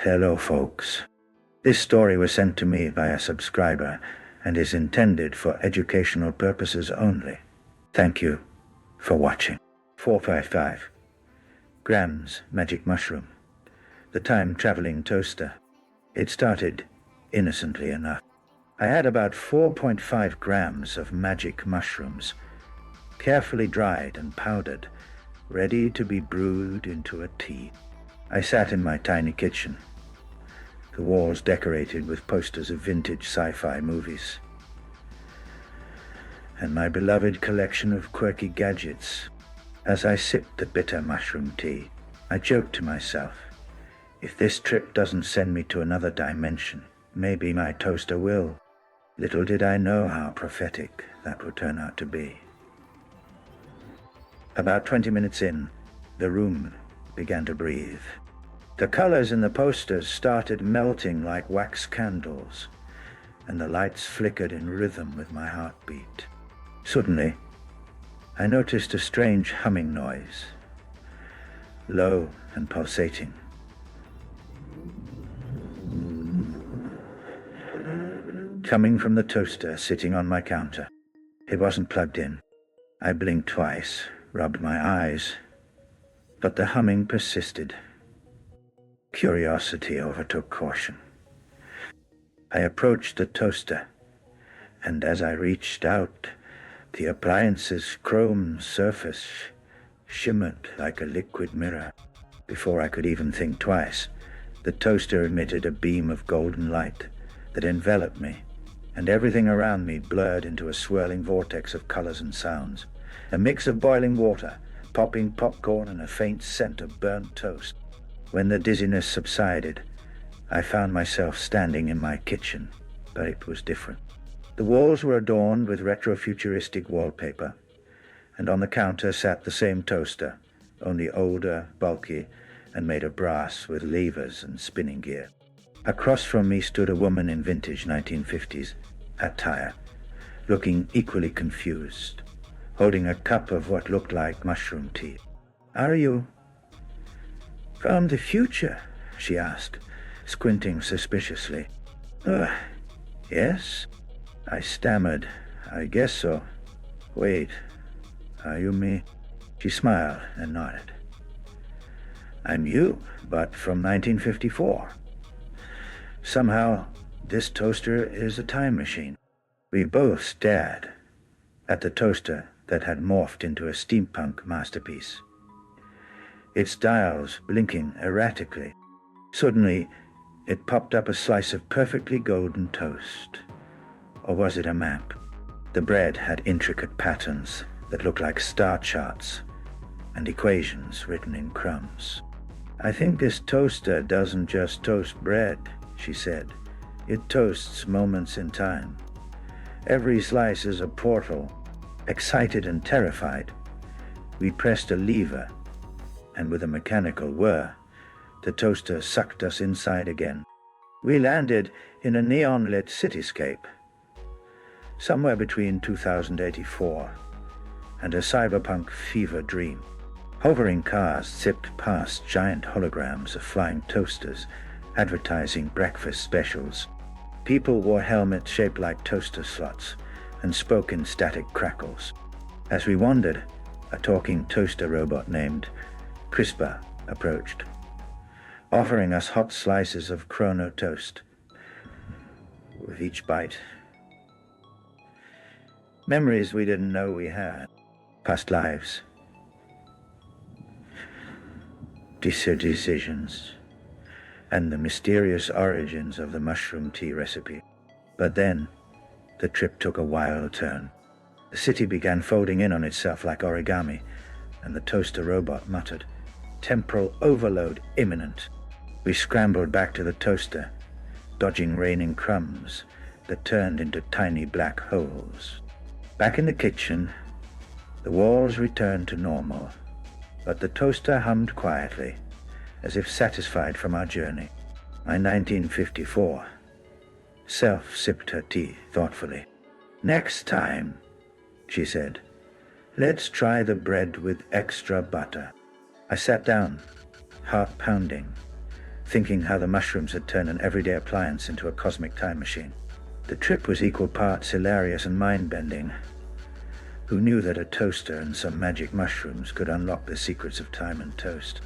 Hello, folks. This story was sent to me by a subscriber and is intended for educational purposes only. Thank you for watching. 455 grams magic mushroom. The time-traveling toaster. It started innocently enough. I had about 4.5 grams of magic mushrooms, carefully dried and powdered, ready to be brewed into a tea. I sat in my tiny kitchen, the walls decorated with posters of vintage sci-fi movies, and my beloved collection of quirky gadgets. As I sipped the bitter mushroom tea, I joked to myself, if this trip doesn't send me to another dimension, maybe my toaster will. Little did I know how prophetic that would turn out to be. About 20 minutes in, the room began to breathe. The colors in the posters started melting like wax candles, and the lights flickered in rhythm with my heartbeat. Suddenly, I noticed a strange humming noise, low and pulsating. Coming from the toaster sitting on my counter. It wasn't plugged in. I blinked twice, rubbed my eyes, but the humming persisted. Curiosity overtook caution. I approached the toaster, and as I reached out, the appliance's chrome surface shimmered like a liquid mirror. Before I could even think twice, the toaster emitted a beam of golden light that enveloped me, and everything around me blurred into a swirling vortex of colors and sounds, a mix of boiling water, popping popcorn, and a faint scent of burnt toast. When the dizziness subsided, I found myself standing in my kitchen, but it was different. The walls were adorned with retro-futuristic wallpaper, and on the counter sat the same toaster, only older, bulky, and made of brass with levers and spinning gear. Across from me stood a woman in vintage 1950s attire, looking equally confused, holding a cup of what looked like mushroom tea. "Are you from the future?" she asked, squinting suspiciously. Yes," I stammered. "I guess so. Wait, are you me?" She smiled and nodded. "I'm you, but from 1954. Somehow, this toaster is a time machine." We both stared at the toaster that had morphed into a steampunk masterpiece, its dials blinking erratically. Suddenly, it popped up a slice of perfectly golden toast. Or was it a map? The bread had intricate patterns that looked like star charts and equations written in crumbs. "I think this toaster doesn't just toast bread," she said. "It toasts moments in time. Every slice is a portal." Excited and terrified, we pressed a lever, and with a mechanical whir, the toaster sucked us inside again. We landed in a neon-lit cityscape, somewhere between 2084 and a cyberpunk fever dream. Hovering cars zipped past giant holograms of flying toasters advertising breakfast specials. People wore helmets shaped like toaster slots and spoke in static crackles. As we wandered, a talking toaster robot named CRISPR approached, offering us hot slices of chrono toast with each bite. Memories we didn't know we had, past lives, decisions, and the mysterious origins of the mushroom tea recipe. But then, the trip took a wild turn. The city began folding in on itself like origami, and the toaster robot muttered, "Temporal overload imminent." We scrambled back to the toaster, dodging raining crumbs that turned into tiny black holes. Back in the kitchen, the walls returned to normal, but the toaster hummed quietly, as if satisfied from our journey. My 1954 self sipped her tea thoughtfully. "Next time," she said, "let's try the bread with extra butter." I sat down, heart pounding, thinking how the mushrooms had turned an everyday appliance into a cosmic time machine. The trip was equal parts hilarious and mind-bending. Who knew that a toaster and some magic mushrooms could unlock the secrets of time and toast?